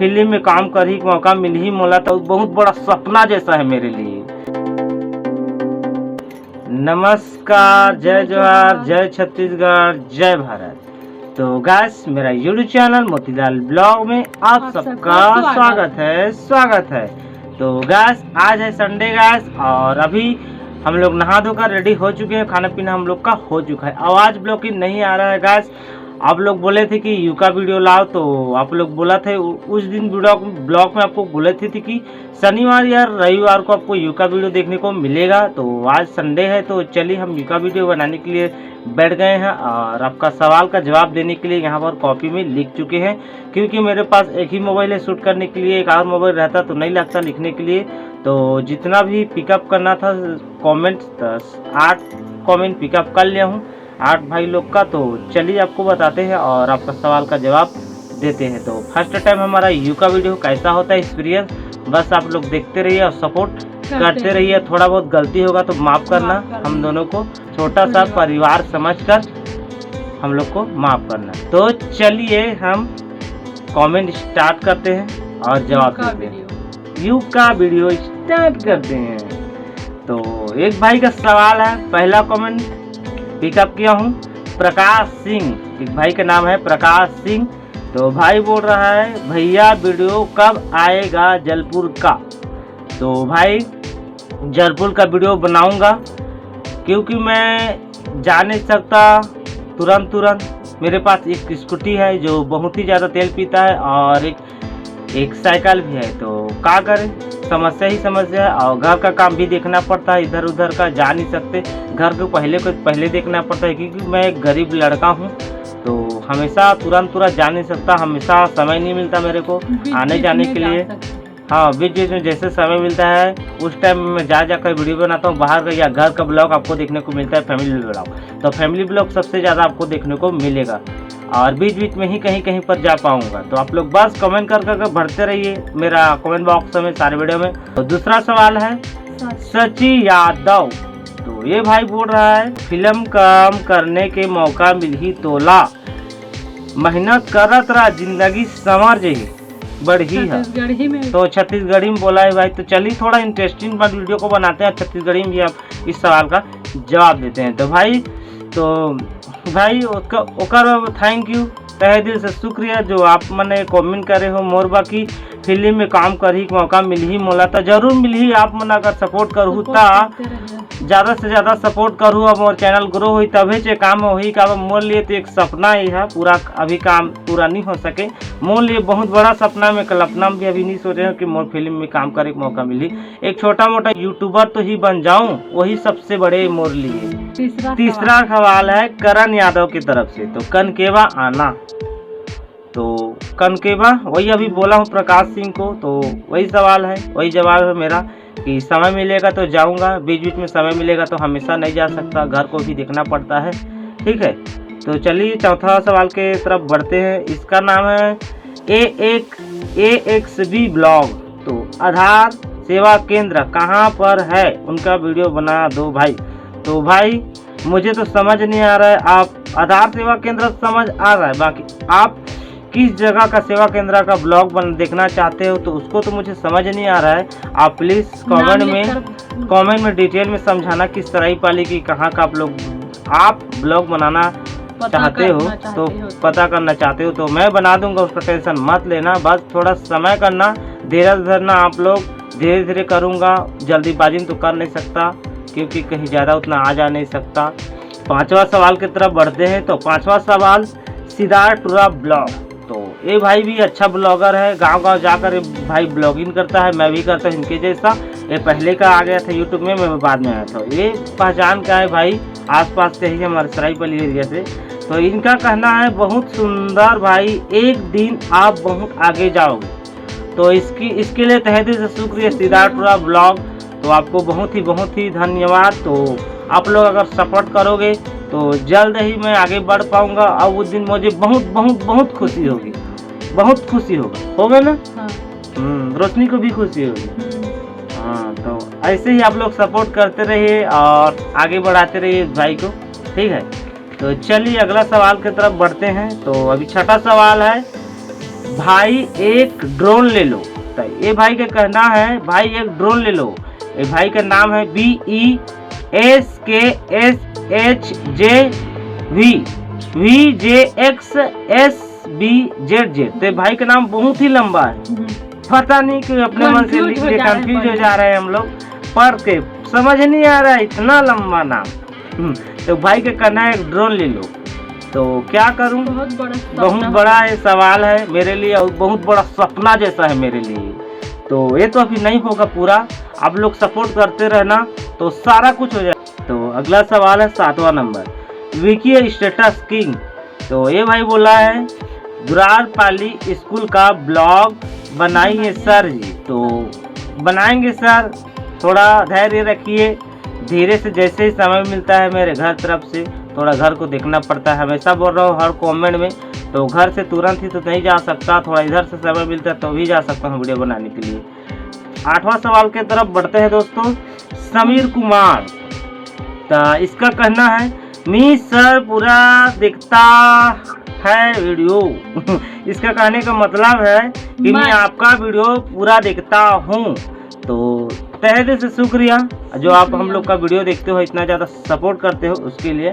Film में काम करही के मौका मिल ही मोला तो बहुत बड़ा सपना जैसा है मेरे लिए। नमस्कार, जय जवाहर, जय छत्तीसगढ़, जय भारत। तो गाइस, मेरा यूट्यूब चैनल मोतीलाल ब्लॉग में आप सबका स्वागत है। तो गाइस, आज है संडे गाइस, और अभी हम लोग नहा धोकर रेडी हो चुके हैं। खाना पीना हम लोग का हो चुका है। आवाज़ ब्लॉकिंग नहीं आ रहा है गाइस। आप लोग बोले थे कि यू का वीडियो लाओ, तो आप लोग बोला थे उस दिन ब्लॉग में आपको बोले थे कि शनिवार या रविवार को आपको यू का वीडियो देखने को मिलेगा। तो आज संडे है, तो चलिए हम यू का वीडियो बनाने के लिए बैठ गए हैं और आपका सवाल का जवाब देने के लिए यहाँ पर कॉपी में लिख चुके हैं। क्योंकि मेरे पास एक ही मोबाइल है शूट करने के लिए, एक और मोबाइल रहता तो नहीं लगता लिखने के लिए। तो जितना भी पिकअप करना था कमेंट, 8 कमेंट पिकअप कर लिया हूँ, 8 भाई लोग का। तो चलिए आपको बताते हैं और आपका सवाल का जवाब देते हैं। तो फर्स्ट टाइम हमारा यू का वीडियो कैसा होता है एक्सपीरियंस, बस आप लोग देखते रहिए और सपोर्ट करते रहिए। थोड़ा बहुत गलती होगा तो माफ़ करना, हम दोनों को छोटा सा परिवार समझकर हम लोग को माफ़ करना। तो चलिए हम कमेंट स्टार्ट करते हैं और जवाब देते हैं। यू का वीडियो स्टार्ट करते हैं। तो एक भाई का सवाल है, पहला कमेंट पिकअप किया हूँ प्रकाश सिंह, एक भाई का नाम है प्रकाश सिंह। तो भाई बोल रहा है, भैया वीडियो कब आएगा जलपुर का। तो भाई जलपुर का वीडियो बनाऊंगा, क्योंकि मैं जा नहीं सकता तुरंत। मेरे पास एक स्कूटी है जो बहुत ही ज़्यादा तेल पीता है और एक साइकिल भी है। तो क्या करें, समस्या ही समस्या है। और घर का काम भी देखना पड़ता है, इधर उधर का जा नहीं सकते। घर को पहले देखना पड़ता है, क्योंकि मैं एक गरीब लड़का हूँ। तो हमेशा तुरंत जा नहीं सकता, हमेशा समय नहीं मिलता मेरे को आने जाने के लिए। हाँ, बीच बीच में जैसे समय मिलता है उस टाइम में जाकर वीडियो बनाता हूँ। बाहर का या घर का ब्लॉग आपको देखने को मिलता है, फैमिली ब्लॉग। तो फैमिली ब्लॉग सबसे ज़्यादा आपको देखने को मिलेगा, और बीच बीच में ही कहीं पर जा पाऊँगा। तो आप लोग बस कमेंट कर भरते रहिए मेरा कमेंट बॉक्स में सारे वीडियो में। तो दूसरा सवाल है सची यादव। तो ये भाई बोल रहा है, फिल्म काम करने के मौका मिल ही तोला, मेहनत करत रहा जिंदगी संवर जही बढ़ी है। तो छत्तीसगढ़ी में बोला है भाई। तो चलिए थोड़ा इंटरेस्टिंग बात वीडियो को बनाते हैं, छत्तीसगढ़ी में भी आप इस सवाल का जवाब देते हैं। तो भाई ओकर थैंक यू, तहे दिल से शुक्रिया जो आप मने कमेंट करे हो। मोर बाकी फिल्म में काम करही के मौका मिल ही मोला, तो जरूर मिल ही। आप मन अगर सपोर्ट करूँ तो ज़्यादा से ज़्यादा सपोर्ट करूँ, अब मोर चैनल ग्रो हुई तभी से काम होही का। मोर लिए तो एक सपना ही है, पूरा अभी काम पूरा नहीं हो सके। मोर लिए बहुत बड़ा सपना में कल्पना भी अभी नहीं सोचे हैं कि मोर फिल्म में काम करे के मौका मिली। एक छोटा मोटा यूट्यूबर तो ही बन जाऊं, वही सबसे बड़े मोर लिए। तीसरा सवाल है करण यादव की तरफ से। तो कनकेवा आना, तो कनकेवा वही अभी बोला हूँ प्रकाश सिंह को। तो वही सवाल है, वही जवाब है मेरा कि समय मिलेगा तो जाऊंगा, बीच बीच में समय मिलेगा तो हमेशा नहीं जा सकता, घर को भी देखना पड़ता है। ठीक है, तो चलिए चौथा सवाल के तरफ बढ़ते हैं। इसका नाम है AXB ब्लॉग। तो आधार सेवा केंद्र कहाँ पर है, उनका वीडियो बना दो भाई। तो भाई मुझे तो समझ नहीं आ रहा है, आप आधार सेवा केंद्र समझ आ रहा है, बाकी आप किस जगह का सेवा केंद्र का ब्लॉग देखना चाहते हो तो उसको तो मुझे समझ नहीं आ रहा है। आप प्लीज़ कमेंट में डिटेल में समझाना किस तरह पाली की कहाँ का आप ब्लॉग बनाना चाहते हो, तो पता करना चाहते हो तो मैं बना दूंगा, उसका टेंशन मत लेना। बस थोड़ा समय करना, धीरज धरना। आप लोग धीरे धीरे करूँगा, जल्दीबाजी तो कर नहीं सकता, क्योंकि कहीं ज़्यादा उतना आ जा नहीं सकता। पांचवा सवाल की तरफ बढ़ते हैं। तो पांचवा सवाल सिद्धार्थ ब्लॉग। तो ये भाई भी अच्छा ब्लॉगर है, गांव जाकर भाई ब्लॉगिंग करता है, मैं भी करता हूँ इनके जैसा। ये पहले का आ गया था यूट्यूब में, मैं बाद में आया था। ये पहचान का है भाई, आसपास से ही हमारे सरायपाली एरिया से। तो इनका कहना है बहुत सुंदर भाई, एक दिन आप बहुत आगे जाओगे। तो इसके लिए तहे दिल से शुक्रिया सिद्धार्थ ब्लॉग। तो आपको बहुत ही धन्यवाद। तो आप लोग अगर सपोर्ट करोगे तो जल्द ही मैं आगे बढ़ पाऊंगा, और उस दिन मुझे बहुत खुशी होगी, बहुत खुशी होगा ना। हाँ। रोशनी को भी खुशी होगी। हाँ, तो ऐसे ही आप लोग सपोर्ट करते रहिए और आगे बढ़ाते रहिए भाई को। ठीक है, तो चलिए अगला सवाल की तरफ बढ़ते हैं। तो अभी छठा सवाल है भाई एक ड्रोन ले लो। तो ये भाई का कहना है भाई एक ड्रोन ले लो। ये भाई का नाम है BESKSHJVJXSBZZ। तो भाई का नाम बहुत ही लंबा है, पता नहीं क्यों अपने मन से लिख के कंफ्यूज हो जा रहे हैं हम लोग, पढ़ के समझ नहीं आ रहा है इतना लंबा नाम। तो भाई का कहना है एक ड्रोन ले लो। तो क्या करूं, बहुत बड़ा ये सवाल है मेरे लिए और बहुत बड़ा सपना जैसा है मेरे लिए। तो ये तो अभी नहीं होगा पूरा, आप लोग सपोर्ट करते रहना तो सारा कुछ हो जाए। तो अगला सवाल है 7वां नंबर, विकी स्टेटस किंग। तो ये भाई बोला है दुरारपाली स्कूल का ब्लॉग बनाइए सर जी। तो बनाएंगे सर, थोड़ा धैर्य रखिए, धीरे से जैसे ही समय मिलता है मेरे घर तरफ से, थोड़ा घर को देखना पड़ता है, हमेशा बोल रहा हूँ हर कमेंट में। तो घर से तुरंत ही तो नहीं जा सकता, थोड़ा इधर से समय मिलता है तो भी जा सकता हूँ वीडियो बनाने के लिए। 8वां सवाल के तरफ बढ़ते हैं दोस्तों। समीर कुमार, तो इसका कहना है मी सर पूरा दिखता है वीडियो। इसका कहने का मतलब है कि मैं आपका वीडियो पूरा देखता हूँ। तो तहे दिल से शुक्रिया जो आप हम लोग का वीडियो देखते हो, इतना ज़्यादा सपोर्ट करते हो, उसके लिए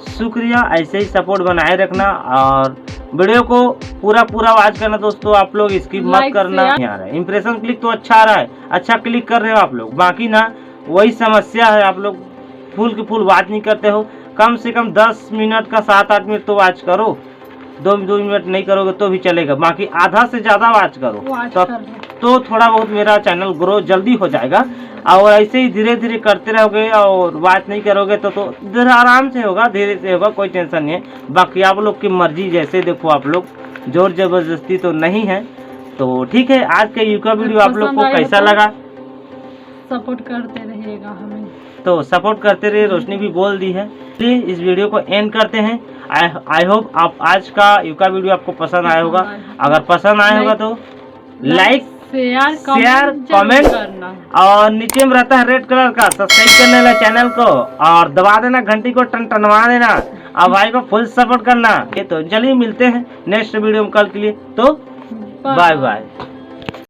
शुक्रिया। ऐसे ही सपोर्ट बनाए रखना और वीडियो को पूरा वॉच करना दोस्तों। आप लोग स्किप मत करना। आ रहा है इंप्रेशन क्लिक तो अच्छा आ रहा है, अच्छा क्लिक कर रहे हो आप लोग, बाकी ना वही समस्या है, आप लोग फुल की फुल वॉच नहीं करते हो। कम से कम 10 मिनट का 7-8 मिनट तो वॉच करो, 2 मिनट नहीं करोगे तो भी चलेगा, बाकी आधा से ज़्यादा वॉच करो तो थोड़ा बहुत मेरा चैनल ग्रो जल्दी हो जाएगा। और ऐसे ही धीरे धीरे करते रहोगे और वॉच नहीं करोगे तो इधर आराम से होगा, धीरे से होगा, कोई टेंशन नहीं है। बाकी आप लोग की मर्जी, जैसे देखो आप लोग, जोर जबरदस्ती तो नहीं है। तो ठीक है, आज का यूका वीडियो आप लोग को कैसा लगा, सपोर्ट करते रहिएगा हमें। तो सपोर्ट करते रहिए, रोशनी भी बोल दी है। प्लीज इस वीडियो को एंड करते हैं। आई होप आप आज का यूका वीडियो आपको पसंद आया होगा। अगर पसंद आया होगा तो लाइक शेयर कमेंट करना, और नीचे में रहता है रेड कलर का सब्सक्राइब करने वाला चैनल को, और दबा देना घंटी को, टनटनवा देना, और भाई को फुल सपोर्ट करना। ये तो चलिए मिलते हैं नेक्स्ट वीडियो में कल के लिए। तो बाय बाय।